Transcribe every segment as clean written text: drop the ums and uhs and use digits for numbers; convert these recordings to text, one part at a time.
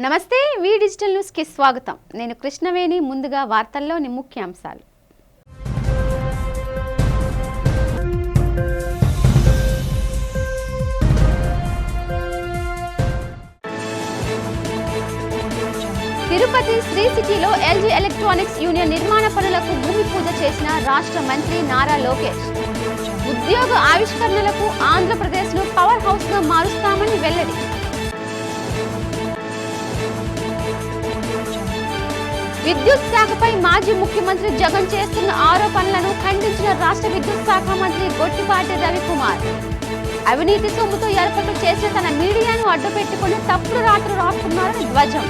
నమస్తే వి digital news కి స్వాగతం. నేను కృష్ణవేణి. ముందుగా వార్తల్లోని ముఖ్యాంశాలు. తిరుపతి శ్రీ సిటీలో ఎల్జీ ఎలక్ట్రానిక్స్ యూనియన్ నిర్మాణ పనులకు భూమి పూజ చేసిన రాష్ట్ర మంత్రి నారా లోకేష్. ఉద్యోగ ఆవిష్కరణలకు ఆంధ్రప్రదేశ్ను పవర్ హౌస్ గా మారుస్తామని వెల్లడి. విద్యుత్ శాఖపై మాజీ ముఖ్యమంత్రి జగన్ చేస్తున్న ఆరోపణలను ఖండించిన రాష్ట్ర విద్యుత్ శాఖ మంత్రి గొట్టిపాటి రవికుమార్. అవినీతి సొమ్ముతో ఏర్పాటు చేసిన తన మీడియాను అడ్డుపెట్టుకుని తప్పుడు రాత్రులు రాస్తున్నారని ధ్వజం.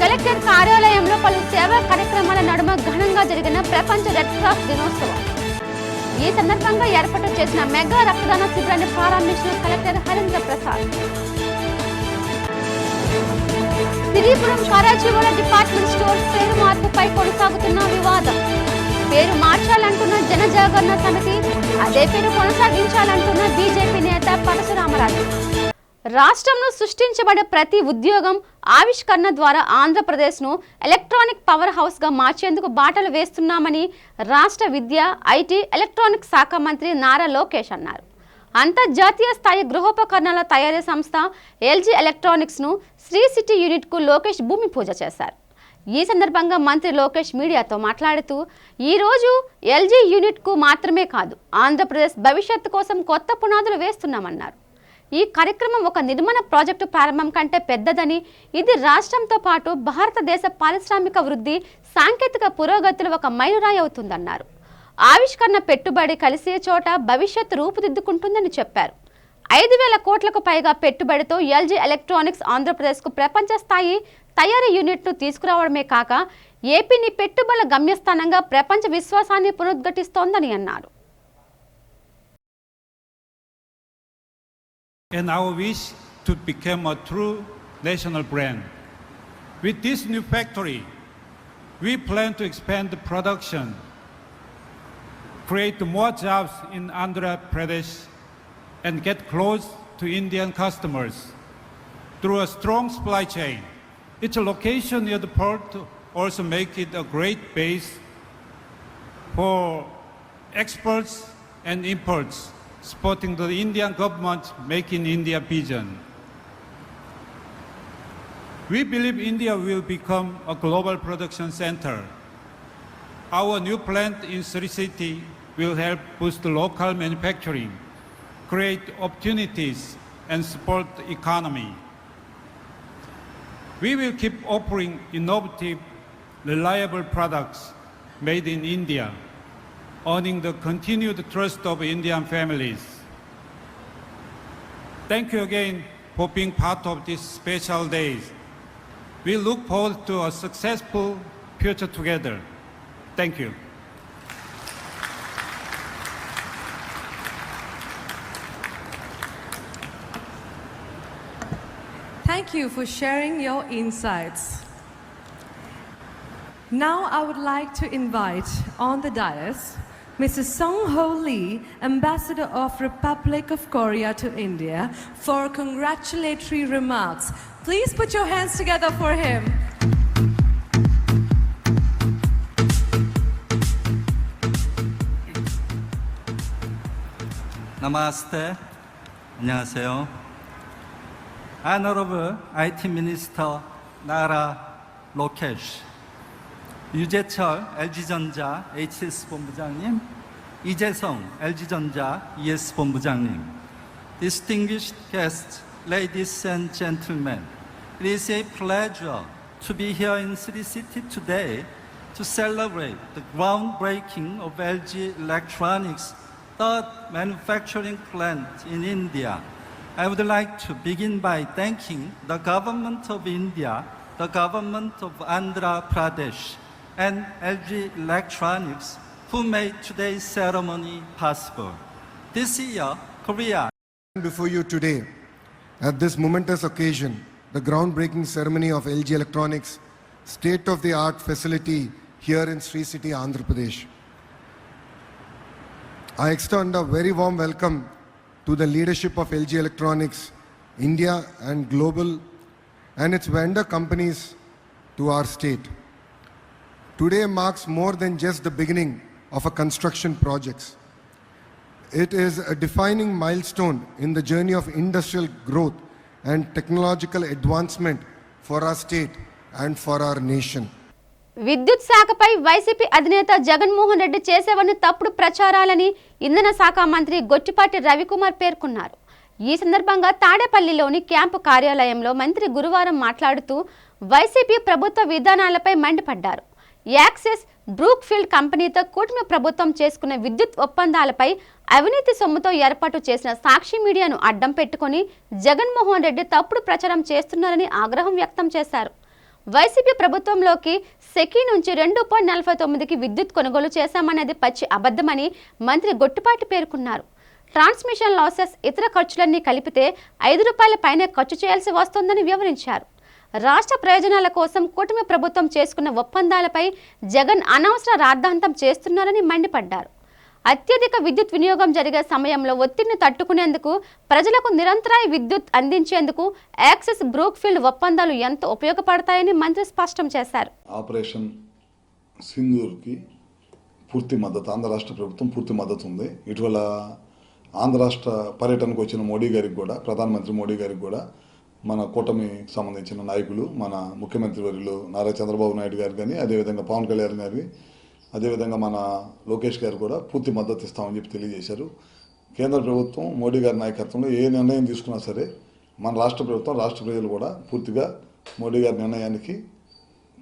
కలెక్టర్ కార్యాలయంలో పలు సేవా కార్యక్రమాల నడుమ ఘనంగా జరిగిన ప్రపంచ రెడ్ క్రాస్ దినోత్సవం. ఈ సందర్భంగా ఏర్పాటు చేసిన మెగా రక్తదాన శిబిరాన్ని ప్రారంభించిన collector Harindra Prasad. Siripuram Karachiwada department store పేరు మార్పుపై కొనసాగుతున్న వివాదం. పేరు మార్చాలంటున్న జనజాగరణ సమితి, అదే పేరు కొనసాగించాలంటున్న బీజేపీ నేత పరశురామరాజు. రాష్ట్రంలో సృష్టించబడే ప్రతి ఉద్యోగం ఆవిష్కరణ ద్వారా ఆంధ్రప్రదేశ్ను ఎలక్ట్రానిక్ పవర్ హౌస్ గా మార్చేందుకు బాటలు వేస్తున్నామని రాష్ట్ర విద్య, ఐటీ, ఎలక్ట్రానిక్ శాఖ మంత్రి నారా లోకేష్ అన్నారు. అంతర్జాతీయ స్థాయి గృహోపకరణాల తయారీ సంస్థ ఎల్జీ ఎలక్ట్రానిక్స్ ను శ్రీ సిటీ యూనిట్ కు లోకేష్ భూమి పూజ చేశారు. ఈ సందర్భంగా మంత్రి లోకేష్ మీడియాతో మాట్లాడుతూ, ఈ రోజు ఎల్జీ యూనిట్ కు మాత్రమే కాదు, ఆంధ్రప్రదేశ్ భవిష్యత్తు కోసం కొత్త పునాదులు వేస్తున్నామన్నారు. ఈ కార్యక్రమం ఒక నిర్మాణ ప్రాజెక్టు ప్రారంభం కంటే పెద్దదని, ఇది రాష్ట్రంతో పాటు భారతదేశ పారిశ్రామిక వృద్ధి, సాంకేతిక పురోగతిలో ఒక మైలురాయి అవుతుందన్నారు. ఆవిష్కరణ పెట్టుబడి కలిసే చోట భవిష్యత్తు రూపుదిద్దుకుంటుందని చెప్పారు. 5,000 కోట్లకు పైగా పెట్టుబడితో ఎల్జీ ఎలక్ట్రానిక్స్ ఆంధ్రప్రదేశ్కు ప్రపంచ స్థాయి తయారీ యూనిట్ను తీసుకురావడమే కాక ఏపీని పెట్టుబడుల గమ్యస్థానంగా ప్రపంచ విశ్వాసాన్ని పునరుద్ఘాటిస్తోందని అన్నారు. And our wish to become a true national brand. With this new factory, we plan to expand the production, create more jobs in Andhra Pradesh, and get close to Indian customers through a strong supply chain. Its location near the port also makes it a great base for exports and imports, supporting the Indian government's Make in India vision. We believe India will become a global production center. Our new plant in Sri City will help boost local manufacturing, create opportunities, and support the economy. We will keep offering innovative, reliable products made in India, earning the continued trust of Indian families. Thank you again for being part of these special days. We look forward to a successful future together. Thank you. Thank you for sharing your insights. Now I would like to invite on the dais Mrs. Song Ho Lee, Ambassador of Republic of Korea to India, for congratulatory remarks. Please put your hands together for him. Namaste. 안녕하세요. Honorable IT Minister Nara Lokesh, 유재철 LG전자 HS 본부장님, 이재성 LG전자 ES 본부장님, distinguished guests, ladies and gentlemen, it is a pleasure to be here in Sri City today to celebrate the groundbreaking of LG Electronics' third manufacturing plant in India. I would like to begin by thanking the government of India, the government of Andhra Pradesh, and LG Electronics, who made today's ceremony possible. This year, Korea. Before you today, at this momentous occasion, the groundbreaking ceremony of LG Electronics state-of-the-art facility here in Sri City, Andhra Pradesh. I extend a very warm welcome to the leadership of LG Electronics, India and global, and its vendor companies to our state. Today marks more than just the beginning of a construction project. It is a defining milestone in the journey of industrial growth and technological advancement for our state and for our nation. విద్యుత్ శాఖపై YCP అధినేత జగన్మోహన్ రెడ్డి చేసేవన్నీ తప్పుడు ప్రచారాలని ఇంధన శాఖ మంత్రి గొట్టిపాటి రవికుమార్ పేర్కొన్నారు. ఈ సందర్భంగా తాడేపల్లిలోని క్యాంపు కార్యాలయంలో మంత్రి గురువారం మాట్లాడుతూ వైసీపీ ప్రభుత్వ విధానాలపై మండిపడ్డారు. యాక్సిస్ బ్రూక్ఫీల్డ్ కంపెనీతో కూటమి ప్రభుత్వం చేసుకున్న విద్యుత్ ఒప్పందాలపై అవినీతి సొమ్ముతో ఏర్పాటు చేసిన సాక్షి మీడియాను అడ్డం పెట్టుకుని జగన్మోహన్ రెడ్డి తప్పుడు ప్రచారం చేస్తున్నారని ఆగ్రహం వ్యక్తం చేశారు. వైసీపీ ప్రభుత్వంలోకి సెకీ నుంచి 2.49కి విద్యుత్ కొనుగోలు చేశామనేది పచ్చి అబద్ధమని మంత్రి గొట్టిపాటి పేర్కొన్నారు. ట్రాన్స్మిషన్ లాసెస్ ఇతర ఖర్చులన్నీ కలిపితే ₹5 పైనే ఖర్చు చేయాల్సి వస్తోందని వివరించారు. రాష్ట్ర ప్రయోజనాల కోసం కూటమి ప్రభుత్వం చేసుకున్న ఒప్పందాలపై జగన్ అనవసర రాద్ధాంతం చేస్తున్నారని మండిపడ్డారు. అత్యధిక విద్యుత్ వినియోగం జరిగే సమయంలో ఒత్తిడిని తట్టుకునేందుకు ప్రజలకు నిరంతరాయ విద్యుత్ అందించేందుకు యాక్సిస్ బ్రూక్ఫీల్డ్ ఒప్పందాలు ఎంతో ఉపయోగపడతాయని మంత్రి స్పష్టం చేశారు. ఆపరేషన్ సింధూర్కి పూర్తి మద్దతు, ఆంధ్ర రాష్ట్ర ప్రభుత్వం పూర్తి మద్దతు ఉంది. ఇటీవల ఆంధ్ర రాష్ట్ర పర్యటనకు వచ్చిన మోడీ గారికి కూడా, ప్రధానమంత్రి మోడీ గారికి కూడా మన కూటమికి సంబంధించిన నాయకులు, మన ముఖ్యమంత్రి వర్యులు నారా చంద్రబాబు నాయుడు గారు కానీ, అదేవిధంగా పవన్ కళ్యాణ్ గారి, అదేవిధంగా మన లోకేష్ గారు కూడా పూర్తి మద్దతు ఇస్తామని చెప్పి తెలియజేశారు. కేంద్ర ప్రభుత్వం మోడీ గారి నాయకత్వంలో ఏ నిర్ణయం తీసుకున్నా సరే మన రాష్ట్ర ప్రభుత్వం, రాష్ట్ర ప్రజలు కూడా పూర్తిగా మోడీ గారి నిర్ణయానికి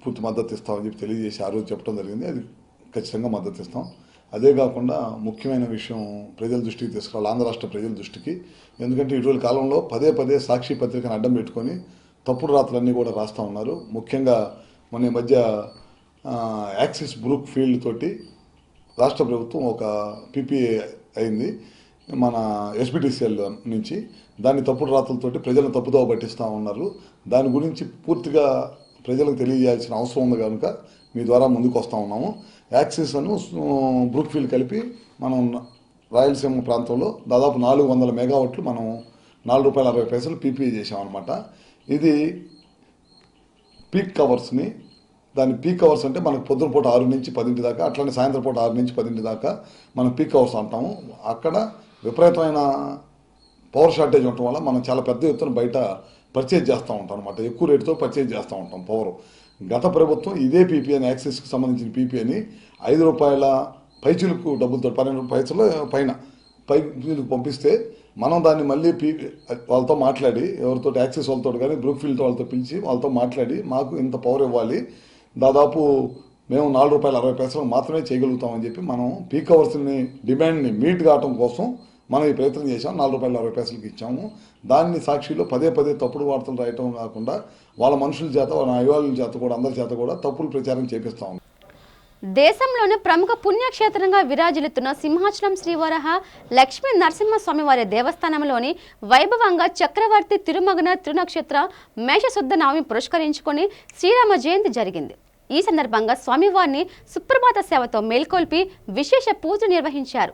పూర్తి మద్దతు ఇస్తామని చెప్పి తెలియజేసి ఆ రోజు చెప్పడం జరిగింది. అది ఖచ్చితంగా మద్దతు ఇస్తాం. అదే కాకుండా ముఖ్యమైన విషయం ప్రజల దృష్టికి తీసుకురావాలి, ఆంధ్ర రాష్ట్ర ప్రజల దృష్టికి. ఎందుకంటే ఇటీవల కాలంలో పదే సాక్షి పత్రికను అడ్డం పెట్టుకొని తప్పుడు రాతలన్నీ కూడా రాస్తూ ఉన్నారు. ముఖ్యంగా మన మధ్య యాక్సిస్ బ్రూక్ ఫీల్డ్ తోటి రాష్ట్ర ప్రభుత్వం ఒక పీపీఏ అయింది మన ఎస్బిటిసిఎల్ నుంచి. దాన్ని తప్పుడు రాతలతోటి ప్రజలను తప్పుదోవ పట్టిస్తూ ఉన్నారు. దాని గురించి పూర్తిగా ప్రజలకు తెలియజేయాల్సిన అవసరం ఉంది కనుక మీ ద్వారా ముందుకు వస్తూ ఉన్నాము. యాక్సిస్ అను బ్రూక్ఫీల్డ్ కలిపి మనం రాయలసీమ ప్రాంతంలో దాదాపు 400 మెగావాట్లు మనం ₹4.60 పీపీఏ చేసామన్నమాట. ఇది పీక్ కవర్స్ని, దాని పీక్ అవర్స్ అంటే మనకు పొద్దున పూట 6 నుంచి 10 దాకా, అట్లనే సాయంత్రం పూట 6 నుంచి 10 దాకా మనం పీక్ అవర్స్ అంటాము. అక్కడ విపరీతమైన పవర్ షార్టేజ్ ఉండటం వల్ల మనం చాలా పెద్ద ఎత్తున బయట పర్చేజ్ చేస్తూ ఉంటాం అనమాట. ఎక్కువ రేటుతో పర్చేజ్ చేస్తూ ఉంటాం పవర్. గత ప్రభుత్వం ఇదే పీపీఏని, యాక్సిస్కి సంబంధించిన పీపీఏని ₹5 పైచీలకు డబ్బులతో, ₹12 పైచీలకు పంపిస్తే మనం దాన్ని మళ్ళీ వాళ్ళతో మాట్లాడి, ఎవరితో యాక్సిస్ వాళ్ళతో కానీ బ్రూక్ఫీల్డ్ వాళ్ళతో పిలిచి వాళ్ళతో మాట్లాడి మాకు ఇంత పవర్ ఇవ్వాలి, దాదాపు మేము ₹4.60 మాత్రమే చేయగలుగుతామని చెప్పి మనం పీక్ అవర్స్ని డిమాండ్ని మీట్ కావటం కోసం మనం ఈ ప్రయత్నం చేసాం. ₹4.60 ఇచ్చాము. దాన్ని సాక్షిలో పదే తప్పుడు వార్తలు రాయటం కాకుండా వాళ్ళ మనుషుల చేత, వాళ్ళ అభిమానుల చేత కూడా, అందరి చేత కూడా తప్పులు ప్రచారం చేపిస్తాము. దేశంలోని ప్రముఖ పుణ్యక్షేత్రంగా విరాజిల్లుతున్న సింహాచలం శ్రీవరహ లక్ష్మీ నరసింహస్వామి వారి దేవస్థానంలోని వైభవంగా చక్రవర్తి తిరుమగన తిరునక్షత్ర మేషశుద్ధ నవమి పురస్కరించుకొని శ్రీరామ జయంతి జరిగింది. ఈ సందర్భంగా స్వామివారిని సుప్రభాత సేవతో మేల్కొల్పి విశేష పూజలు నిర్వహించారు.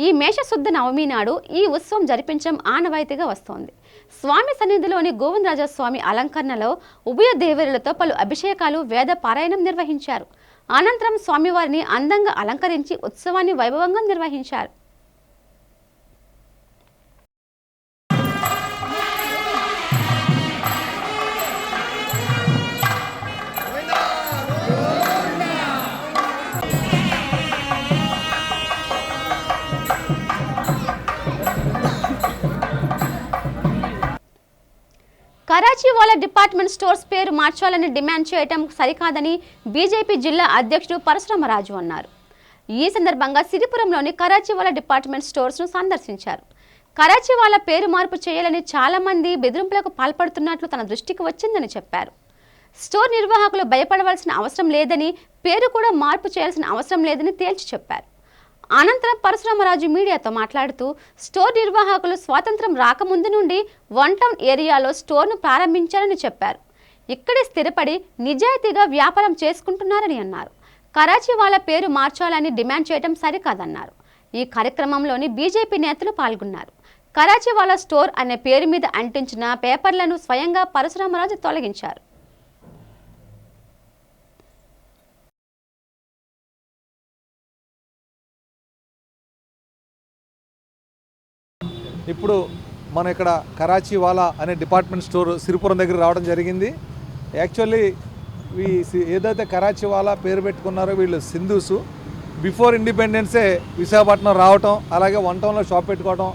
ఈ మేషశుద్ధ నవమి నాడు ఈ ఉత్సవం జరిపించడం ఆనవాయితీగా వస్తోంది. స్వామి సన్నిధిలోని గోవిందరాజస్వామి అలంకరణలో ఉభయ దేవరులతో పలు అభిషేకాలు, వేద పారాయణం నిర్వహించారు. అనంతరం స్వామివారిని అందంగా అలంకరించి ఉత్సవాన్ని వైభవంగా నిర్వహించారు. కరాచీ వాళ్ళ డిపార్ట్మెంట్ స్టోర్స్ పేరు మార్చాలని డిమాండ్ చేయటం సరికాదని బీజేపీ జిల్లా అధ్యక్షుడు పరశురామరాజు అన్నారు. ఈ సందర్భంగా సిరిపురంలోని కరాచీ వాళ్ళ డిపార్ట్మెంట్ స్టోర్స్ను సందర్శించారు. కరాచీ వాళ్ళ పేరు మార్పు చేయాలని చాలా మంది బెదిరింపులకు పాల్పడుతున్నట్లు తన దృష్టికి వచ్చిందని చెప్పారు. స్టోర్ నిర్వాహకులు భయపడవలసిన అవసరం లేదని, పేరు కూడా మార్పు చేయాల్సిన అవసరం లేదని తేల్చి చెప్పారు. అనంతరం పరశురామరాజు మీడియాతో మాట్లాడుతూ స్టోర్ నిర్వాహకులు స్వాతంత్రం రాకముందు నుండి 1 టౌన్ ఏరియాలో స్టోర్ను ప్రారంభించారని చెప్పారు. ఇక్కడే స్థిరపడి నిజాయితీగా వ్యాపారం చేసుకుంటున్నారని అన్నారు. కరాచీ వాళ్ళ పేరు మార్చాలని డిమాండ్ చేయడం సరికాదన్నారు. ఈ కార్యక్రమంలోని బీజేపీ నేతలు పాల్గొన్నారు. కరాచీవాలా స్టోర్ అనే పేరు మీద అంటించిన పేపర్లను స్వయంగా పరశురామరాజు తొలగించారు. ఇప్పుడు మనం ఇక్కడ కరాచీవాలా అనే డిపార్ట్మెంట్ స్టోర్ సిరిపురం దగ్గర రావడం జరిగింది. యాక్చువల్లీ ఏదైతే కరాచీవాలా పేరు పెట్టుకున్నారో వీళ్ళు సింధూసు బిఫోర్ ఇండిపెండెన్సే విశాఖపట్నం రావటం, అలాగే వన్ టౌన్లో షాప్ పెట్టుకోవటం,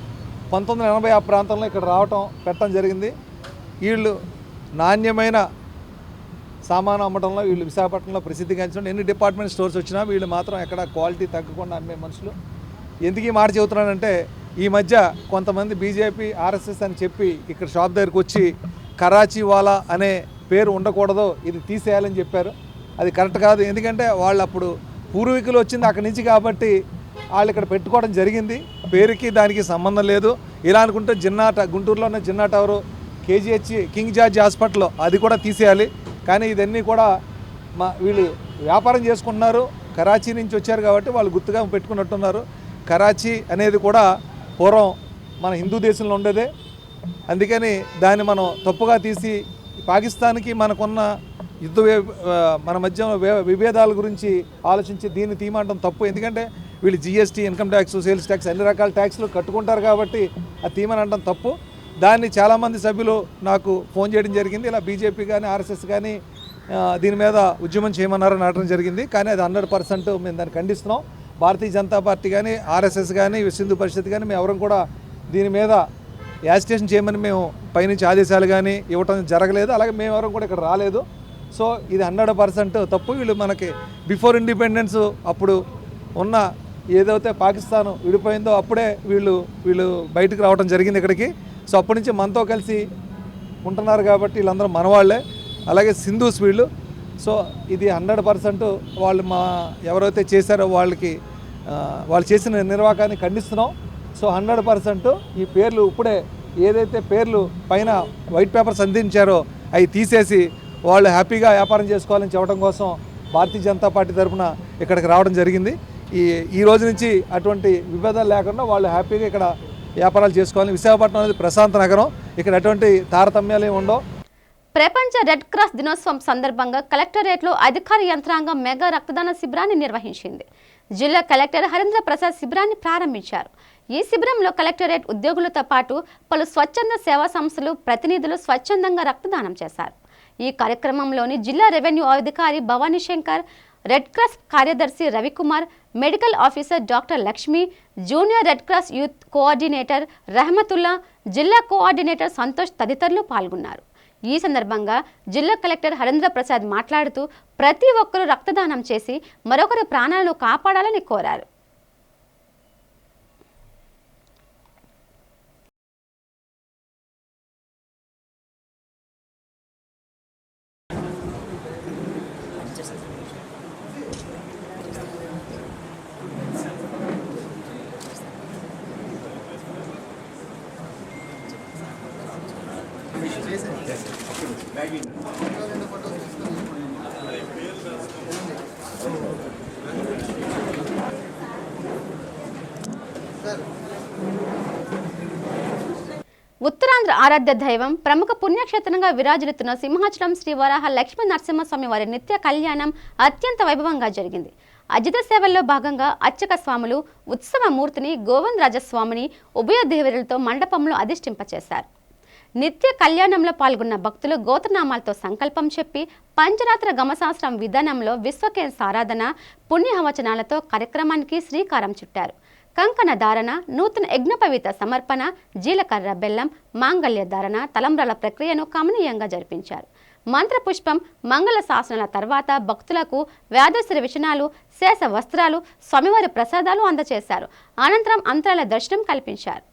1980 ఆ ప్రాంతంలో ఇక్కడ రావటం పెట్టడం జరిగింది. వీళ్ళు నాణ్యమైన సామాను అమ్మడంలో వీళ్ళు విశాఖపట్నంలో ప్రసిద్ధిగాంచిన ఎన్ని డిపార్ట్మెంట్ స్టోర్స్ వచ్చినా వీళ్ళు మాత్రం ఎక్కడ క్వాలిటీ తగ్గకుండా అమ్మే మనుషులు. ఎందుకు ఈ మాట చెబుతున్నానంటే ఈ మధ్య కొంతమంది బీజేపీ ఆర్ఎస్ఎస్ అని చెప్పి ఇక్కడ షాప్ దగ్గరికి వచ్చి కరాచీవాలా అనే పేరు ఉండకూడదు, ఇది తీసేయాలని చెప్పారు. అది కరెక్ట్ కాదు. ఎందుకంటే వాళ్ళు అప్పుడు పూర్వీకులు వచ్చింది అక్కడి నుంచి కాబట్టి వాళ్ళు ఇక్కడ పెట్టుకోవడం జరిగింది. పేరుకి దానికి సంబంధం లేదు. ఇలా అనుకుంటే గుంటూరులో ఉన్న Jinnah tower, KGH King George hospital అది కూడా తీసేయాలి. కానీ ఇదన్నీ కూడా వీళ్ళు వ్యాపారం చేసుకుంటున్నారు. కరాచీ నుంచి వచ్చారు కాబట్టి వాళ్ళు గుర్తుగా పెట్టుకున్నట్టున్నారు. కరాచీ అనేది కూడా పూర్వం మన హిందూ దేశంలో ఉండేదే. అందుకని దాన్ని మనం తప్పుగా తీసి పాకిస్తాన్కి మనకున్న మన మధ్య విభేదాల గురించి ఆలోచించి దీన్ని తీయమంటాం తప్పు. ఎందుకంటే వీళ్ళు GST, income tax, sales tax అన్ని రకాల ట్యాక్స్లు కట్టుకుంటారు కాబట్టి అది తీయమని అంటాం తప్పు. దాన్ని చాలామంది సభ్యులు నాకు ఫోన్ చేయడం జరిగింది. ఇలా బీజేపీ కానీ ఆర్ఎస్ఎస్ కానీ దీని మీద ఉద్యమం చేయమన్నారని అనడం జరిగింది. కానీ అది 100% మేము దాన్ని ఖండిస్తున్నాం. భారతీయ జనతా పార్టీ కానీ ఆర్ఎస్ఎస్ కానీ హిందూ పరిషత్ కానీ మేము ఎవరం కూడా దీని మీద యాజిటేషన్ చేయమని మేము పైనుంచి ఆదేశాలు కానీ ఇవ్వటం జరగలేదు. అలాగే మేము ఎవరం కూడా ఇక్కడ రాలేదు. సో ఇది 100% తప్పు. వీళ్ళు మనకి బిఫోర్ ఇండిపెండెన్స్ అప్పుడు ఉన్న ఏదైతే పాకిస్తాన్ విడిపోయిందో అప్పుడే వీళ్ళు బయటకు రావడం జరిగింది ఇక్కడికి. సో అప్పటి నుంచి మనతో కలిసి ఉంటున్నారు కాబట్టి వీళ్ళందరూ మనవాళ్లే. అలాగే సింధూస్ వీళ్ళు. సో ఇది 100% వాళ్ళు ఎవరైతే చేశారో వాళ్ళు చేసిన నిర్వాకాన్ని ఖండిస్తున్నాం. సో 100% ఈ పేర్లు ఇప్పుడే ఏదైతే పేర్లు పైన వైట్ పేపర్స్ అందించారో అవి తీసేసి వాళ్ళు హ్యాపీగా వ్యాపారం చేసుకోవాలని చెప్పడం కోసం భారతీయ జనతా పార్టీ తరఫున ఇక్కడికి రావడం జరిగింది. ఈ రోజు నుంచి అటువంటి విభేదాలు లేకుండా వాళ్ళు హ్యాపీగా ఇక్కడ వ్యాపారాలు చేసుకోవాలి. విశాఖపట్నం అనేది ప్రశాంత నగరం. ఇక్కడ ఎటువంటి తారతమ్యాలు ఏమి ఉండవు. ప్రపంచ రెడ్ క్రాస్ దినోత్సవం సందర్భంగా కలెక్టరేట్లో అధికార యంత్రాంగం మెగా రక్తదాన శిబిరాన్ని నిర్వహించింది. జిల్లా కలెక్టర్ హరీంద్ర ప్రసాద్ శిబిరాన్ని ప్రారంభించారు. ఈ శిబిరంలో కలెక్టరేట్ ఉద్యోగులతో పాటు పలు స్వచ్ఛంద సేవా సంస్థలు ప్రతినిధులు స్వచ్ఛందంగా రక్తదానం చేశారు. ఈ కార్యక్రమంలోని జిల్లా రెవెన్యూ అధికారి భవానీ శంకర్, రెడ్ క్రాస్ కార్యదర్శి Ravikumar, medical officer doctor Lakshmi, junior red cross youth coordinator Rahmatullah, జిల్లా కోఆర్డినేటర్ సంతోష్ తదితరులు పాల్గొన్నారు. ఈ సందర్భంగా జిల్లా కలెక్టర్ హరీంద్ర ప్రసాద్ మాట్లాడుతూ ప్రతి ఒక్కరూ రక్తదానం చేసి మరొకరి ప్రాణాలను కాపాడాలని కోరారు. ఉత్తరాంధ్ర ఆరాధ్య దైవం ప్రముఖ పుణ్యక్షేత్రంగా విరాజిల్లుతున్న సింహాచలం శ్రీ వరాహ లక్ష్మీ నరసింహస్వామి వారి నిత్య కళ్యాణం అత్యంత వైభవంగా జరిగింది. అజిత సేవల్లో భాగంగా అర్చక స్వాములు ఉత్సవమూర్తిని గోవిందరాజస్వామిని ఉభయ దేవరులతో మండపంలో అధిష్ఠింపచేశారు. నిత్య కళ్యాణంలో పాల్గొన్న భక్తులు గోత్రనామాలతో సంకల్పం చెప్పి పంచరాత్ర గమశాస్త్రం విధానంలో విశ్వకేశ ఆరాధన పుణ్యవచనాలతో కార్యక్రమానికి శ్రీకారం చుట్టారు. కంకణ ధారణ, నూతన యజ్ఞపవిత సమర్పణ, జీలకర్ర బెల్లం, మాంగళ్య ధారణ, తలంబ్రాల ప్రక్రియను కమనీయంగా జరిపించారు. మంత్రపుష్పం, మంగళ శాసనాల తర్వాత భక్తులకు వ్యాధశ్రీ విషణాలు, శేష వస్త్రాలు, స్వామివారి ప్రసాదాలు అందజేశారు. అనంతరం అంతరాల దర్శనం కల్పించారు.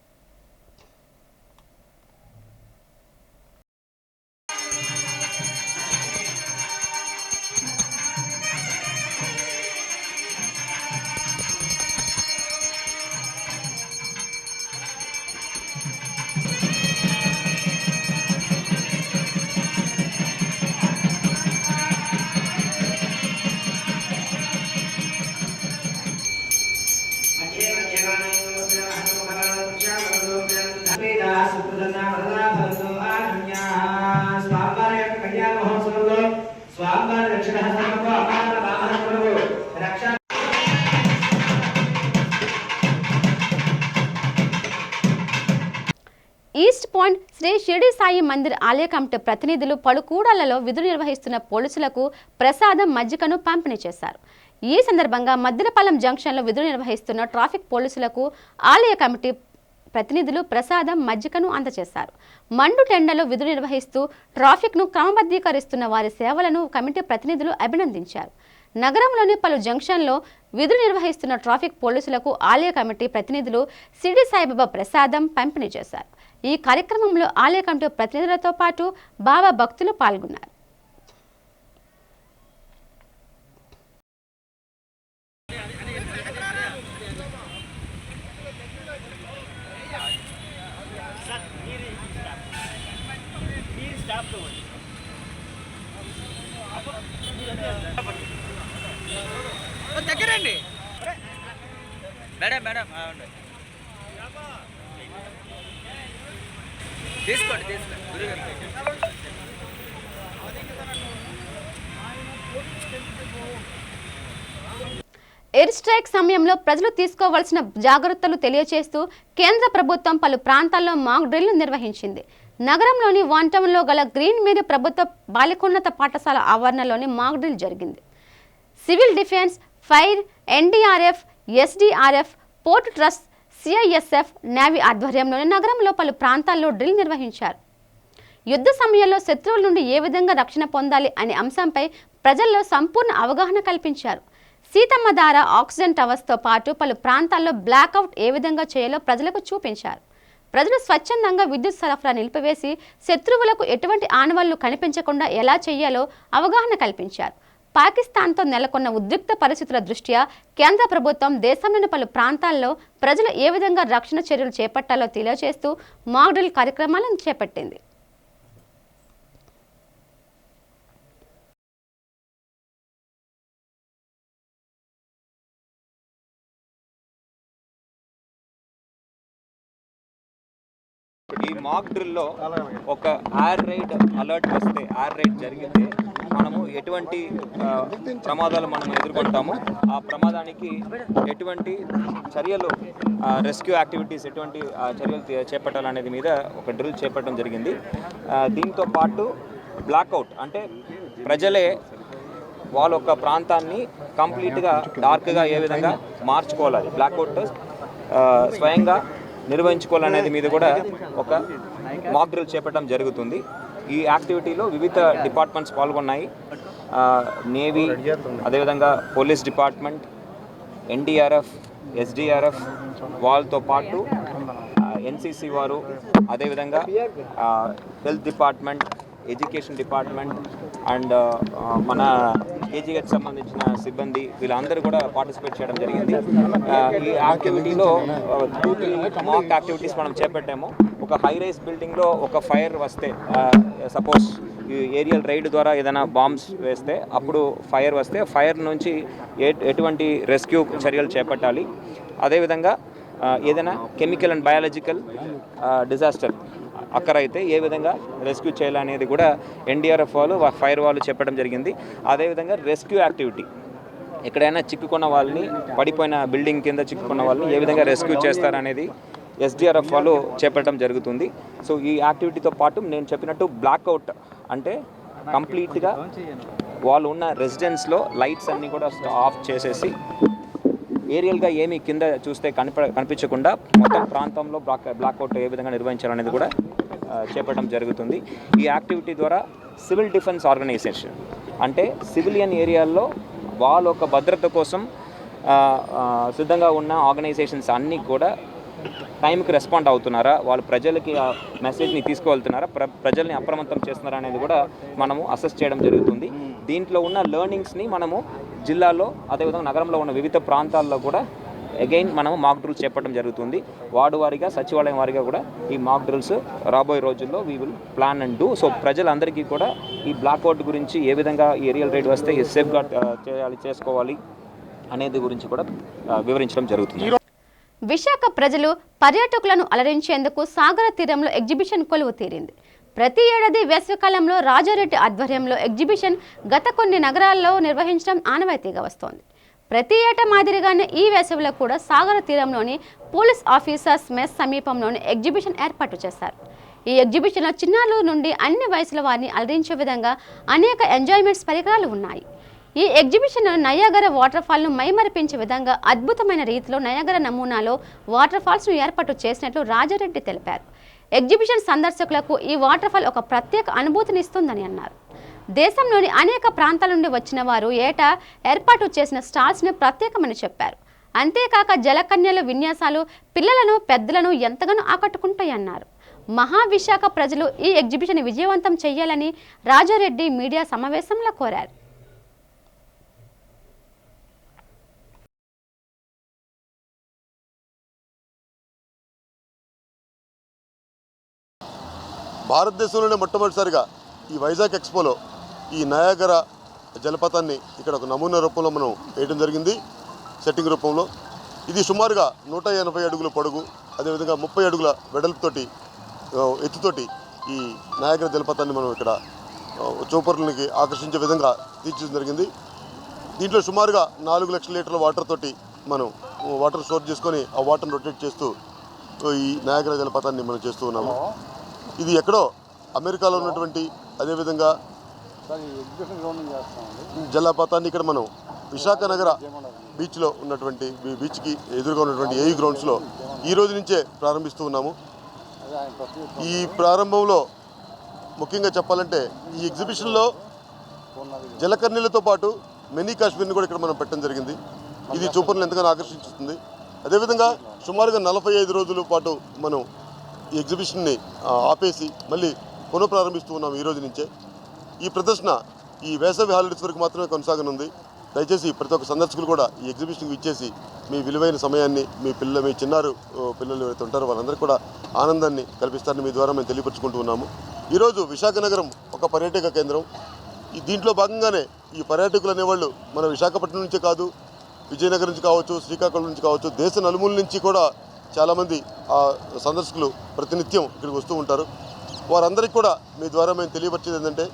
ఈస్ట్ పాయింట్ శ్రీ షిరిడి సాయి మందిర్ ఆలయ కమిటీ ప్రతినిధులు పలు కూడళ్లలో విధులు నిర్వహిస్తున్న పోలీసులకు ప్రసాదం మజ్జిగను పంపిణీ చేశారు. ఈ సందర్భంగా మద్దిలపాలెం జంక్షన్లో విధులు నిర్వహిస్తున్న ట్రాఫిక్ పోలీసులకు ఆలయ కమిటీ ప్రతినిధులు ప్రసాదం మజ్జిగను అందజేశారు. మండు టెండలో విధులు నిర్వహిస్తూ ట్రాఫిక్ను క్రమబద్ధీకరిస్తున్న వారి సేవలను కమిటీ ప్రతినిధులు అభినందించారు. నగరంలోని పలు జంక్షన్లో విధులు నిర్వహిస్తున్న ట్రాఫిక్ పోలీసులకు ఆలయ కమిటీ ప్రతినిధులు షిరిడి సాయిబాబా ప్రసాదం పంపిణీ చేశారు. ఈ కార్యక్రమంలో ఆలయ కమిటీ ప్రతినిధులతో పాటు బాబా భక్తులు పాల్గొన్నారు. దగ్గరండి మేడం మేడం తీసుకోండి ఎయిర్ స్ట్రైక్ సమయంలో ప్రజలు తీసుకోవాల్సిన జాగ్రత్తలు తెలియజేస్తూ కేంద్ర ప్రభుత్వం పలు ప్రాంతాల్లో మాక్ డ్రిల్ను నిర్వహించింది. నగరంలోని వన్ టౌన్లో గల గ్రీన్ మేరీ ప్రభుత్వ బాలికోన్నత పాఠశాల ఆవరణలోని మాక్ డ్రిల్ జరిగింది. Civil defence, fire, NDRF, SDRF, port trust, CISF, navy ఆధ్వర్యంలోని నగరంలో పలు ప్రాంతాల్లో డ్రిల్ నిర్వహించారు. యుద్ధ సమయంలో శత్రువుల నుండి ఏ విధంగా రక్షణ పొందాలి అనే అంశంపై ప్రజల్లో సంపూర్ణ అవగాహన కల్పించారు. సీతమ్మధార, ఆక్సిజన్ టవర్స్తో పాటు పలు ప్రాంతాల్లో బ్లాక్అవుట్ ఏ విధంగా చేయాలో ప్రజలకు చూపించారు. ప్రజలు స్వచ్ఛందంగా విద్యుత్ సరఫరా నిలిపివేసి శత్రువులకు ఎటువంటి ఆనవాళ్లు కనిపించకుండా ఎలా చేయాలో అవగాహన కల్పించారు. పాకిస్తాన్తో నెలకొన్న ఉద్రిక్త పరిస్థితుల దృష్ట్యా కేంద్ర ప్రభుత్వం దేశంలోని పలు ప్రాంతాల్లో ప్రజలు ఏ విధంగా రక్షణ చర్యలు చేపట్టాలో తెలియజేస్తూ మాక్ డ్రిల్ కార్యక్రమాలను చేపట్టింది. ఈ మాక్ డ్రిల్లో ఒక ఎయిర్ రైడ్ అలర్ట్ వస్తే, ఎయిర్ రైడ్ జరిగితే మనము ఎటువంటి ప్రమాదాలు మనం ఎదుర్కొంటామో ఆ ప్రమాదానికి ఎటువంటి చర్యలు, రెస్క్యూ యాక్టివిటీస్ ఎటువంటి చర్యలు చేపట్టాలనేది మీద ఒక డ్రిల్ చేపట్టడం జరిగింది. దీంతో పాటు బ్లాక్అవుట్ అంటే ప్రజలే వాళ్ళ ఒక ప్రాంతాన్ని కంప్లీట్గా డార్క్గా ఏ విధంగా మార్చుకోవాలి, బ్లాక్అవుట్ స్వయంగా నిర్వహించుకోవాలనేది మీద కూడా ఒక మాక్ డ్రిల్ చేపట్టడం జరుగుతుంది. ఈ యాక్టివిటీలో వివిధ డిపార్ట్మెంట్స్ పాల్గొన్నాయి. నేవీ, అదేవిధంగా పోలీస్ డిపార్ట్మెంట్, ఎన్డీఆర్ఎఫ్, ఎస్డీఆర్ఎఫ్ వాళ్ళతో పాటు ఎన్సీసీ వారు, అదేవిధంగా health department, education department and మన కేజీహెచ్ సంబంధించిన సిబ్బంది వీళ్ళందరూ కూడా పార్టిసిపేట్ చేయడం జరిగింది. ఈ యాక్టివిటీలో 2-3 మాక్ యాక్టివిటీస్ మనం చేపట్టాము. ఒక హై రైజ్ బిల్డింగ్లో ఒక ఫైర్ వస్తే, సపోజ్ ఈ ఏరియల్ రైడ్ ద్వారా ఏదైనా బాంబ్స్ వేస్తే, అప్పుడు ఫైర్ వస్తే ఫైర్ నుంచి ఎటువంటి రెస్క్యూ చర్యలు చేపట్టాలి. అదేవిధంగా ఏదైనా కెమికల్ అండ్ బయాలజికల్ డిజాస్టర్ అక్కర అయితే ఏ విధంగా రెస్క్యూ చేయాలనేది కూడా ఎన్డీఆర్ఎఫ్ వాళ్ళు, ఫైర్ వాళ్ళు చెప్పడం జరిగింది. అదేవిధంగా రెస్క్యూ యాక్టివిటీ, ఎక్కడైనా చిక్కుకున్న వాళ్ళని, పడిపోయిన బిల్డింగ్ కింద చిక్కుకున్న వాళ్ళని ఏ విధంగా రెస్క్యూ చేస్తారనేది ఎస్డీఆర్ఎఫ్ వాళ్ళు చేపట్టడం జరుగుతుంది. సో ఈ యాక్టివిటీతో పాటు నేను చెప్పినట్టు బ్లాక్అవుట్ అంటే కంప్లీట్గా వాళ్ళు ఉన్న రెసిడెన్స్లో లైట్స్ అన్నీ కూడా ఆఫ్ చేసేసి ఏరియల్గా ఏమీ కింద చూస్తే కనిపించకుండా మొత్తం ప్రాంతంలో బ్లాక్అవుట్ ఏ విధంగా నిర్వహించాలనేది కూడా చేపట్టడం జరుగుతుంది. ఈ యాక్టివిటీ ద్వారా సివిల్ డిఫెన్స్ ఆర్గనైజేషన్ అంటే సివిలియన్ ఏరియాల్లో వాళ్ళ ఒక భద్రత కోసం సిద్ధంగా ఉన్న ఆర్గనైజేషన్స్ అన్నీ కూడా టైంకి రెస్పాండ్ అవుతున్నారా, వాళ్ళు ప్రజలకి ఆ మెసేజ్ని తీసుకువెళ్తున్నారా, ప్రజల్ని అప్రమత్తం చేస్తున్నారా అనేది కూడా మనము అసెస్ చేయడం జరుగుతుంది. దీంట్లో ఉన్న లెర్నింగ్స్ని మనము జిల్లాలో, అదేవిధంగా నగరంలో ఉన్న వివిధ ప్రాంతాల్లో కూడా అగైన్ మనము మాక్ డ్రిల్స్ చేపట్టడం జరుగుతుంది. వార్డు వారీగా, సచివాలయం వారీగా కూడా ఈ మాక్ డ్రిల్స్ రాబోయే రోజుల్లో we will plan and do. So ప్రజలందరికీ కూడా ఈ బ్లాక్అవుట్ గురించి, ఏ విధంగా ఈ ఏరియల్ రైడ్ వస్తే సేఫ్ గార్డ్ చేసుకోవాలి అనేది గురించి కూడా వివరించడం జరుగుతుంది. విశాఖ ప్రజలు పర్యాటకులను అలరించేందుకు సాగర తీరంలో ఎగ్జిబిషన్ కొలువు తీరింది. ప్రతి ఏడాది వేసవికాలంలో రాజారెడ్డి ఆధ్వర్యంలో ఎగ్జిబిషన్ గత కొన్ని నగరాల్లో నిర్వహించడం ఆనవాయితీగా వస్తోంది. ప్రతి ఏటా మాదిరిగానే ఈ వేసవిలో కూడా సాగర తీరంలోని పోలీస్ ఆఫీసర్స్ మెస్ సమీపంలోని ఎగ్జిబిషన్ ఏర్పాటు చేశారు. ఈ ఎగ్జిబిషన్లో చిన్నారుల నుండి అన్ని వయసుల వారిని అలరించే విధంగా అనేక ఎంజాయ్మెంట్స్ పరికరాలు ఉన్నాయి. ఈ ఎగ్జిబిషన్లో నయాగరా వాటర్ ఫాల్ను మైమరిపించే విధంగా అద్భుతమైన రీతిలో నయాగరా నమూనాలో వాటర్ ఫాల్స్ను ఏర్పాటు చేసినట్లు రాజారెడ్డి తెలిపారు. ఎగ్జిబిషన్ సందర్శకులకు ఈ వాటర్ ఫాల్ ఒక ప్రత్యేక అనుభూతిని ఇస్తుందని అన్నారు. దేశంలోని అనేక ప్రాంతాల నుండి వచ్చిన వారు ఏటా ఏర్పాటు చేసిన స్టాల్స్ని ప్రత్యేకమని చెప్పారు. అంతేకాక జలకన్యల విన్యాసాలు పిల్లలను పెద్దలను ఎంతగానో ఆకట్టుకుంటాయన్నారు. మహావిశాఖ ప్రజలు ఈ ఎగ్జిబిషన్ విజయవంతం చేయాలని రాజారెడ్డి మీడియా సమావేశంలో కోరారు. భారతదేశంలోనే మొట్టమొదటిసారిగా ఈ వైజాగ్ ఎక్స్పోలో ఈ నయాగరా జలపాతాన్ని ఇక్కడ ఒక నమూనా రూపంలో మనం వేయడం జరిగింది, సెట్టింగ్ రూపంలో. ఇది సుమారుగా 180 అడుగుల పొడుగు, అదేవిధంగా 30 అడుగుల వెడల్పుతోటి ఎత్తుతోటి ఈ నయాగరా జలపాతాన్ని మనం ఇక్కడ చూపరులకి ఆకర్షించే విధంగా తీర్చడం జరిగింది. దీంట్లో సుమారుగా 4 లక్షల లీటర్ల వాటర్ తోటి మనం వాటర్ స్టోర్ చేసుకొని ఆ వాటర్ని రొటేట్ చేస్తూ ఈ నయాగరా జలపాతాన్ని మనం చేస్తూ ఉన్నాము. ఇది ఎక్కడో అమెరికాలో ఉన్నటువంటి అదేవిధంగా జలపాతాన్ని ఇక్కడ మనం విశాఖ నగర బీచ్లో ఉన్నటువంటి బీచ్కి ఎదురుగా ఉన్నటువంటి ఏయూ గ్రౌండ్స్లో ఈ రోజు నుంచే ప్రారంభిస్తూ ఉన్నాము. ఈ ప్రారంభంలో ముఖ్యంగా చెప్పాలంటే ఈ ఎగ్జిబిషన్లో జలకర్ణీలతో పాటు మినీ కాశ్మీర్ని కూడా ఇక్కడ మనం పెట్టడం జరిగింది. ఇది చూపర్లను ఎంతగానో ఆకర్షిస్తుంది. అదేవిధంగా సుమారుగా 45 రోజుల పాటు మనం ఈ ఎగ్జిబిషన్ని ఆపేసి మళ్ళీ పునఃప్రారంభిస్తూ ఉన్నాం ఈ రోజు నుంచే. ఈ ప్రదర్శన ఈ వేసవి హాలిడేస్ వరకు మాత్రమే కొనసాగనుంది. దయచేసి ప్రతి ఒక్క సందర్శకులు కూడా ఈ ఎగ్జిబిషన్కి ఇచ్చేసి మీ విలువైన సమయాన్ని మీ చిన్నారు పిల్లలు ఎవరైతే ఉంటారో వాళ్ళందరికీ కూడా ఆనందాన్ని కల్పిస్తారని మీ ద్వారా మేము తెలియపరుచుకుంటూ ఉన్నాము. ఈరోజు విశాఖ నగరం ఒక పర్యాటక కేంద్రం. దీంట్లో భాగంగానే ఈ పర్యాటకులు అనేవాళ్ళు మన విశాఖపట్నం నుంచే కాదు, విజయనగరం నుంచి కావచ్చు, శ్రీకాకుళం నుంచి కావచ్చు, దేశ నలుమూల నుంచి కూడా చాలామంది సందర్శకులు ప్రతినిత్యం ఇక్కడికి వస్తూ ఉంటారు. వారందరికీ కూడా మీ ద్వారా మేము తెలియపరిచేది ఏంటంటే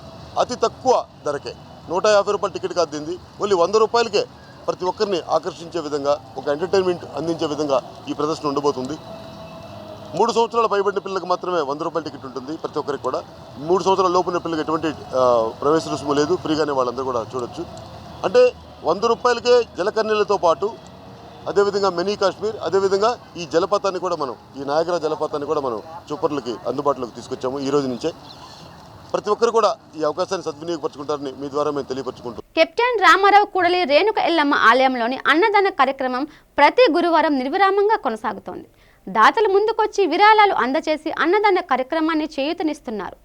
అతి తక్కువ ధరకే 150 రూపాయల టికెట్ కాదు, దీన్ని ఓన్లీ 100 రూపాయలకే ప్రతి ఒక్కరిని ఆకర్షించే విధంగా ఒక ఎంటర్టైన్మెంట్ అందించే విధంగా ఈ ప్రదర్శన ఉండబోతుంది. 3 సంవత్సరాల పైబడిన పిల్లలకు మాత్రమే 100 రూపాయల టికెట్ ఉంటుంది ప్రతి ఒక్కరికి కూడా. 3 సంవత్సరాల లోపున పిల్లలకు ఎటువంటి ప్రవేశ రుసుము లేదు, ఫ్రీగానే వాళ్ళందరూ కూడా చూడొచ్చు. అంటే 100 రూపాయలకే జలకన్యలతో పాటు అదేవిధంగా మినీ కాశ్మీర్, అదేవిధంగా ఈ జలపాతాన్ని కూడా మనం ఈ నయాగరా జలపాతాన్ని కూడా మనం చూపర్లకి అందుబాటులోకి తీసుకొచ్చాము ఈ రోజు నుంచే. ప్రతి ఒక్కరు కూడా ఈ అవకాశాన్ని సద్వినియోగపరచుకుంటారని మీ ద్వారా మేము తెలియపరచుకుంటాం. కెప్టెన్ రామారావు కూడలి రేణుక ఎల్లమ్మ ఆలయంలోని అన్నదాన కార్యక్రమం ప్రతి గురువారం నిర్విరామంగా కొనసాగుతోంది. దాతలు ముందుకొచ్చి విరాళాలు అందజేసి అన్నదాన కార్యక్రమాన్ని చేయూతనిస్తున్నారు.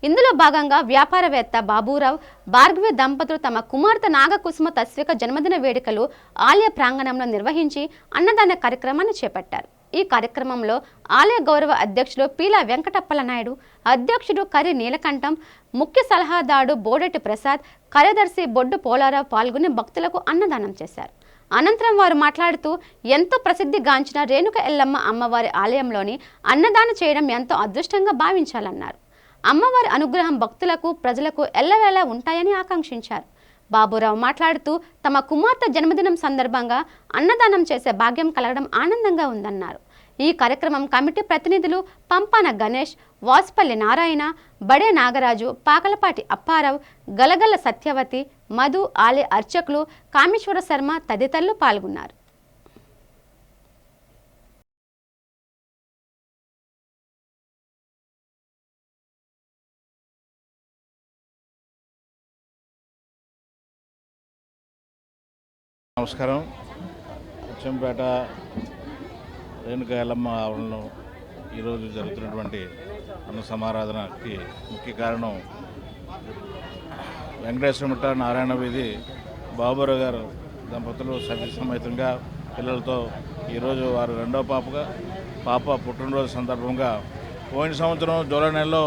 ఇందులో భాగంగా వ్యాపారవేత్త బాబురావు, భార్గవి దంపతులు తమ కుమార్తె నాగకుసుమ తస్విక జన్మదిన వేడుకలు ఆలయ ప్రాంగణంలో నిర్వహించి అన్నదాన కార్యక్రమాన్ని చేపట్టారు. ఈ కార్యక్రమంలో ఆలయ గౌరవ అధ్యక్షులు పీలా వెంకటప్పల నాయుడు, అధ్యక్షుడు కరి నీలకంఠం, ముఖ్య సలహాదారుడు బోడెట్టి ప్రసాద్, కార్యదర్శి బొడ్డు పోలారావు పాల్గొని భక్తులకు అన్నదానం చేశారు. అనంతరం వారు మాట్లాడుతూ ఎంతో ప్రసిద్ధిగాంచిన రేణుక ఎల్లమ్మ అమ్మవారి ఆలయంలోని అన్నదానం చేయడం ఎంతో అదృష్టంగా భావించాలన్నారు. అమ్మవారి అనుగ్రహం భక్తులకు ప్రజలకు ఎల్లవేళలా ఉంటాయని ఆకాంక్షించారు. బాబురావు మాట్లాడుతూ తమ కుమార్తె జన్మదినం సందర్భంగా అన్నదానం చేసే భాగ్యం కలగడం ఆనందంగా ఉందన్నారు. ఈ కార్యక్రమం కమిటీ ప్రతినిధులు పంపాన గణేష్, వాసుపల్లి నారాయణ, బడే నాగరాజు, పాకలపాటి అప్పారావు, గలగల్ల సత్యవతి, మధు, ఆలయ అర్చకులు కామేశ్వర శర్మ తదితరులు పాల్గొన్నారు. నమస్కారం. అచ్చంపేట రేణుక ఎల్లమ్మ ఆవరణలో ఈరోజు జరుగుతున్నటువంటి అన్న సమారాధనకి ముఖ్య కారణం వెంకటేశ్వర మిట్ట నారాయణ వీధి బాబురావు గారు దంపతులు సతీసమేతంగా పిల్లలతో ఈరోజు వారు రెండో పాప పుట్టినరోజు సందర్భంగా పోయిన సంవత్సరం జూలై నెలలో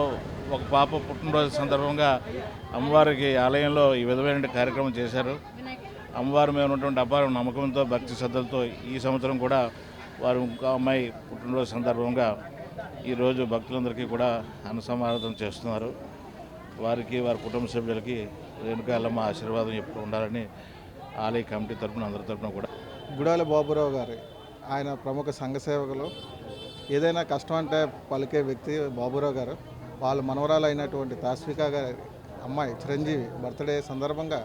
ఒక పాప పుట్టినరోజు సందర్భంగా అమ్మవారికి ఆలయంలో ఈ విధమైన కార్యక్రమం చేశారు. అమ్మవారి మీద ఉన్నటువంటి అపార నమ్మకంతో భక్తి శ్రద్ధలతో ఈ సంవత్సరం కూడా వారు ఇంకో అమ్మాయి పుట్టినరోజు సందర్భంగా ఈరోజు భక్తులందరికీ కూడా అన్నసమారాధన చేస్తున్నారు. వారికి వారి కుటుంబ సభ్యులకి రేణుకా ఎల్లమ్మ ఆశీర్వాదం ఎప్పుడు ఉండాలని ఆలయ కమిటీ తరఫున అందరి తరఫున కూడా. గుడాల బాబురావు గారు ఆయన ప్రముఖ సంఘ సేవకులు. ఏదైనా కష్టం అంటే పలికే వ్యక్తి బాబురావు గారు. వాళ్ళ మనవరాలు అయినటువంటి తాస్విక గారి అమ్మాయి చిరంజీవి బర్త్డే సందర్భంగా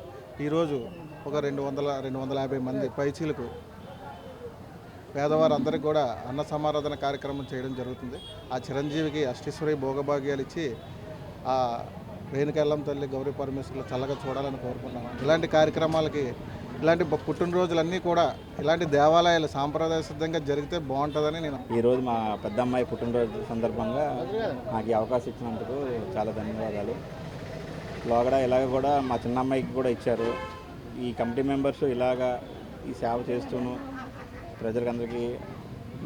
ఈరోజు ఒక 250 మంది పైచీలకు పేదవారందరికీ కూడా అన్న సమారాధన కార్యక్రమం చేయడం జరుగుతుంది. ఆ చిరంజీవికి అష్టేశ్వరి భోగభాగ్యాలు ఇచ్చి ఆ రేణుకెళ్ళం తల్లి గౌరీ పరమేశ్వరులు చల్లగా చూడాలని కోరుకుంటున్నాను. ఇలాంటి కార్యక్రమాలకి, ఇలాంటి పుట్టినరోజులన్నీ కూడా ఇలాంటి దేవాలయాలు సాంప్రదాయ సిద్ధంగా జరిగితే బాగుంటుందని నేను. ఈరోజు మా పెద్దమ్మాయి పుట్టినరోజు సందర్భంగా నాకు ఈ అవకాశం ఇచ్చినందుకు చాలా ధన్యవాదాలు. లోగడ ఇలాగ కూడా మా చిన్న అమ్మాయికి కూడా ఇచ్చారు. ఈ కమిటీ మెంబర్స్ ఇలాగా ఈ సేవ చేస్తూను ప్రజలకందరికీ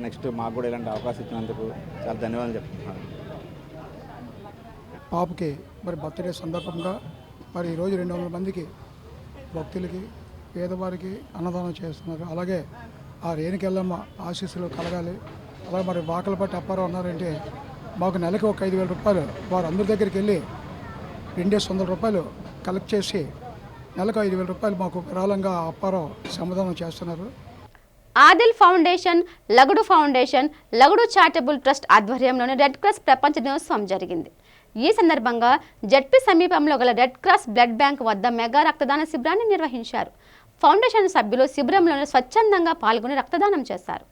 నెక్స్ట్ మాకు కూడా ఇలాంటి అవకాశం ఇచ్చినందుకు చాలా ధన్యవాదాలు చెప్తున్నాను. పాపకి మరి బర్త్డే సందర్భంగా మరి ఈరోజు 200 మందికి భక్తులకి పేదవారికి అన్నదానం చేస్తున్నారు. అలాగే ఆ రేణుకెళ్ళమ్మ ఆశీస్సులు కలగాలి. అలాగే మరి వాకలపట్టి అప్పారావు ఉన్నారంటే మాకు నెలకి ఒక 5,000 రూపాయలు వారు అందరి దగ్గరికి వెళ్ళి 200 రూపాయలు కలెక్ట్ చేసి నెలకు 5,000 రూపాయలు మాకు విరాళంగా అప్పారావు సమాధానం చేస్తున్నారు. Adil foundation, Lagudu foundation, Lagudu charitable trust ఆధ్వర్యంలోని రెడ్ క్రాస్ ప్రపంచ దినోత్సవం జరిగింది. ఈ సందర్భంగా జడ్పీ సమీపంలో గల రెడ్ క్రాస్ బ్లడ్ బ్యాంక్ వద్ద మెగా రక్తదాన శిబిరాన్ని నిర్వహించారు. ఫౌండేషన్ సభ్యులు శిబిరంలోనే స్వచ్ఛందంగా పాల్గొని రక్తదానం చేశారు.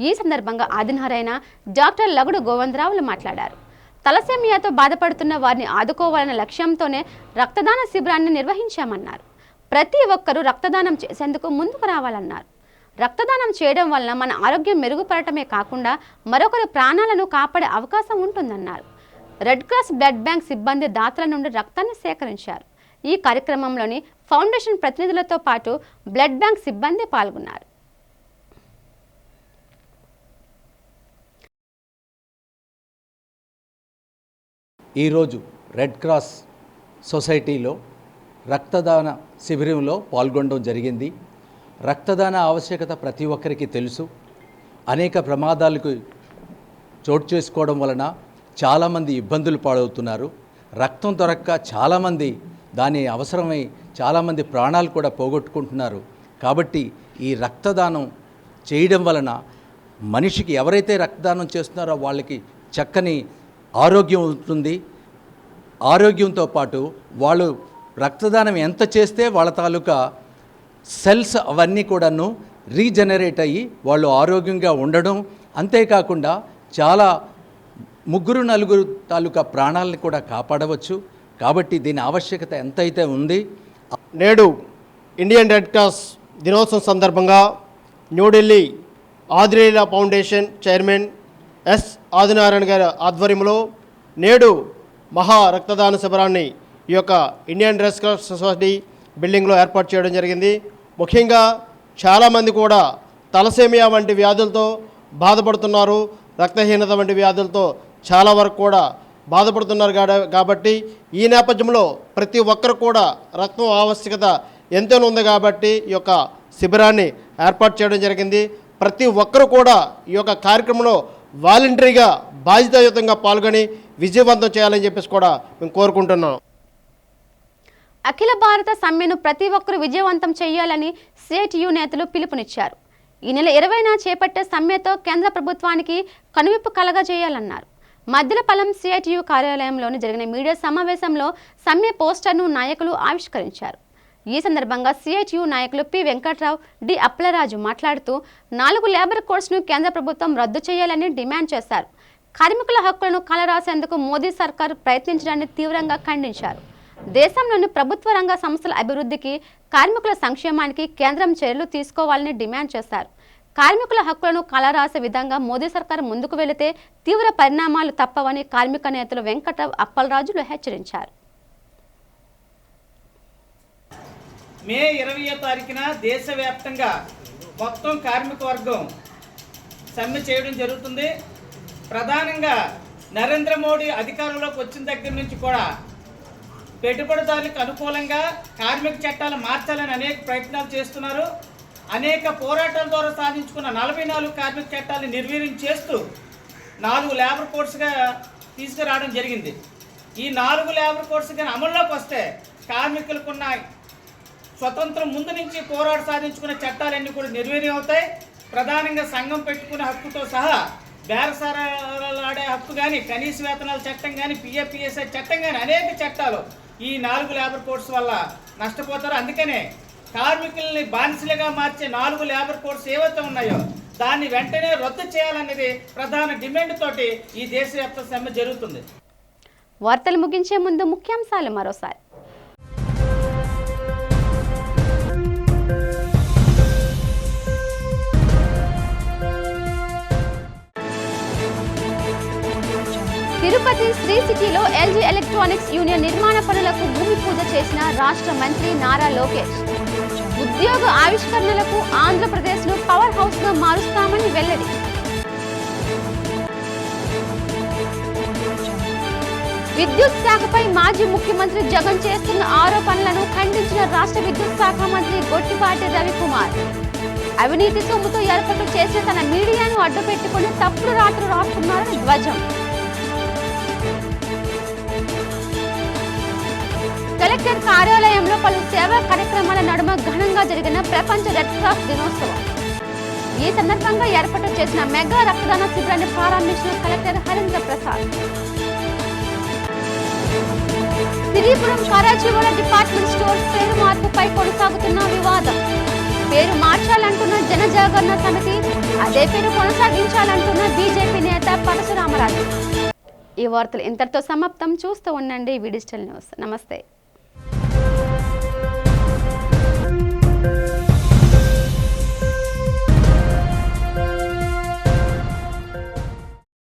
ఈ సందర్భంగా ఆదినారైన డాక్టర్ లగుడు గోవిందరావులు మాట్లాడారు. తలసేమియాతో బాధపడుతున్న వారిని ఆదుకోవాలనే లక్ష్యంతోనే రక్తదాన శిబిరాన్ని నిర్వహించామన్నారు. ప్రతి ఒక్కరూ రక్తదానం చేసేందుకు ముందుకు రావాలన్నారు. రక్తదానం చేయడం వలన మన ఆరోగ్యం మెరుగుపడటమే కాకుండా మరొకరి ప్రాణాలను కాపాడే అవకాశం ఉంటుందన్నారు. రెడ్ క్రాస్ బ్లడ్ బ్యాంక్ సిబ్బంది దాతల నుండి రక్తాన్ని సేకరించారు. ఈ కార్యక్రమంలోని ఫౌండేషన్ ప్రతినిధులతో పాటు బ్లడ్ బ్యాంక్ సిబ్బంది పాల్గొన్నారు. ఈరోజు రెడ్ క్రాస్ సొసైటీలో రక్తదాన శిబిరంలో పాల్గొనడం జరిగింది. రక్తదాన ఆవశ్యకత ప్రతి ఒక్కరికి తెలుసు. అనేక ప్రమాదాలకు చోటు చేసుకోవడం వలన చాలామంది ఇబ్బందులు పాలవుతున్నారు. రక్తం దొరక్క చాలామంది దాని అవసరమై చాలామంది ప్రాణాలు కూడా పోగొట్టుకుంటున్నారు. కాబట్టి ఈ రక్తదానం చేయడం వలన మనిషికి ఎవరైతే రక్తదానం చేస్తున్నారో వాళ్ళకి చక్కని ఆరోగ్యం ఉంటుంది. ఆరోగ్యంతో పాటు వాళ్ళు రక్తదానం ఎంత చేస్తే వాళ్ళ తాలూకా సెల్స్ అవన్నీ కూడాను రీజనరేట్ అయ్యి వాళ్ళు ఆరోగ్యంగా ఉండడం, అంతేకాకుండా చాలా 3-4 తాలూకా ప్రాణాలను కూడా కాపాడవచ్చు. కాబట్టి దీని ఆవశ్యకత ఎంతైతే ఉంది. నేడు ఇండియన్ రెడ్ క్రాస్ దినోత్సవం సందర్భంగా New Delhi Adileela foundation chairman S Adinarayana గారి ఆధ్వర్యంలో నేడు మహా రక్తదాన శిబిరాన్ని ఈ యొక్క ఇండియన్ రెడ్ క్రాస్ సొసైటీ బిల్డింగ్లో ఏర్పాటు చేయడం జరిగింది. ముఖ్యంగా చాలామంది కూడా తలసేమియా వంటి వ్యాధులతో బాధపడుతున్నారు. రక్తహీనత వంటి వ్యాధులతో చాలా వరకు కూడా బాధపడుతున్నారు. కాబట్టి ఈ నేపథ్యంలో ప్రతి ఒక్కరు కూడా రక్తం ఆవశ్యకత ఎంతో ఉంది. కాబట్టి ఈ యొక్క శిబిరాన్ని ఏర్పాటు చేయడం జరిగింది. ప్రతి ఒక్కరు కూడా ఈ యొక్క కార్యక్రమంలో వాలంటరీగా బాధ్యతాయుతంగా పాల్గొని విజయవంతం చేయాలని చెప్పేసి కూడా మేము కోరుకుంటున్నాం. అఖిల భారత సమ్మెను ప్రతి ఒక్కరూ విజయవంతం చేయాలని సిఐటియు నేతలు పిలుపునిచ్చారు. ఈ నెల 20న చేపట్టే సమ్మెతో కేంద్ర ప్రభుత్వానికి కనువిప్పు కలగజేయాలన్నారు. మద్దిలపల్లం సిఐటియు కార్యాలయంలోని జరిగిన మీడియా సమావేశంలో సమ్మె పోస్టర్ను నాయకులు ఆవిష్కరించారు. ఈ సందర్భంగా సిఐటియు నాయకులు పి వెంకట్రావు, డి అప్పలరాజు మాట్లాడుతూ 4 లేబర్ కోడ్స్ను కేంద్ర ప్రభుత్వం రద్దు చేయాలని డిమాండ్ చేశారు. కార్మికుల హక్కులను కాలరాసేందుకు మోదీ సర్కారు ప్రయత్నించడాన్ని తీవ్రంగా ఖండించారు. దేశంలోని ప్రభుత్వ రంగ సంస్థల అభివృద్ధికి, కార్మికుల సంక్షేమానికి కేంద్రం చర్యలు తీసుకోవాలని డిమాండ్ చేశారు. కార్మికుల హక్కులను కాలరాసే విధంగా మోదీ సర్కారు ముందుకు వెళితే తీవ్ర పరిణామాలు తప్పవని కార్మిక నేతలు వెంకట్రావు, అప్పలరాజులు హెచ్చరించారు. మే 20వ తారీఖున దేశవ్యాప్తంగా మొత్తం కార్మిక వర్గం సమ్మె చేయడం జరుగుతుంది. ప్రధానంగా నరేంద్ర మోడీ అధికారంలోకి వచ్చిన దగ్గర నుంచి కూడా పెట్టుబడిదారులకు అనుకూలంగా కార్మిక చట్టాలు మార్చాలని అనేక ప్రయత్నాలు చేస్తున్నారు. అనేక పోరాటాల ద్వారా సాధించుకున్న 44 కార్మిక చట్టాలను నిర్వీర్యం చేస్తూ 4 లేబర్ కోడ్స్గా తీసుకురావడం జరిగింది. ఈ 4 లేబర్ కోడ్స్ కానీ అమల్లోకి వస్తే కార్మికులకున్న స్వతంత్రం ముందు నుంచి పోరాట సాధించుకున్న చట్టాలన్నీ కూడా నిర్వీర్యం అవుతాయి. ప్రధానంగా సంఘం పెట్టుకునే హక్కుతో సహా బేరసారాలాడే హక్కు కానీ, కనీస వేతనాల చట్టం కానీ, పిఎఫ్పిఎస్ఐ చట్టం కానీ అనేక చట్టాలు ఈ 4 లేబర్ కోడ్స్ వల్ల నష్టపోతారు. అందుకనే కార్మికుల్ని బానిసలుగా మార్చే 4 లేబర్ కోడ్స్ ఏవైతే ఉన్నాయో దాన్ని వెంటనే రద్దు చేయాలనేది ప్రధాన డిమాండ్ తోటి ఈ దేశవ్యాప్త సమ్మె జరుగుతుంది. వార్తలు ముగించే ముందు ముఖ్యాంశాలు మరోసారి. తిరుపతి శ్రీ సిటీలో ఎల్జీ ఎలక్ట్రానిక్స్ యూనియన్ నిర్మాణ పనులకు భూమి పూజ చేసిన రాష్ట్ర మంత్రి నారా లోకేష్. ఉద్యోగ ఆవిష్కరణలకు ఆంధ్రప్రదేశ్ను పవర్ హౌస్ గా మారుస్తామని వెల్లడి. విద్యుత్ శాఖపై మాజీ ముఖ్యమంత్రి జగన్ చేస్తున్న ఆరోపణలను ఖండించిన రాష్ట్ర విద్యుత్ శాఖ మంత్రి గొట్టిపాటి రవికుమార్. అవినీతి సొమ్ముతో ఏర్పాటు చేసిన తన మీడియాను అడ్డుపెట్టుకుని తప్పుడు రాత్రులు రాస్తున్నారని ధ్వజం. కలెక్టర్ కార్యాలయంలో పలు సేవా కార్యక్రమాల నడుమ ఘనంగా జరిగిన ప్రపంచ రెడ్ క్రాస్ దినోత్సవం. ఈ సందర్భంగా ఏర్పాటు చేసిన మెగా రక్తదాన శిబిరాన్ని ప్రారంభించిన collector Harendra Prasad. Siripuram Karachiwala department store పేరు మార్పుపై కొనసాగుతున్న వివాదం. పేరు మార్చాలంటున్న జనజాగరణ సమితి, అదే పేరు కొనసాగించాలంటున్న బీజేపీ నేత పరశురామరాజు. ఈ వార్తలు ఇంతటితో సమాప్తం. చూస్తూ ఉండండి డిజిటల్ న్యూస్. నమస్తే.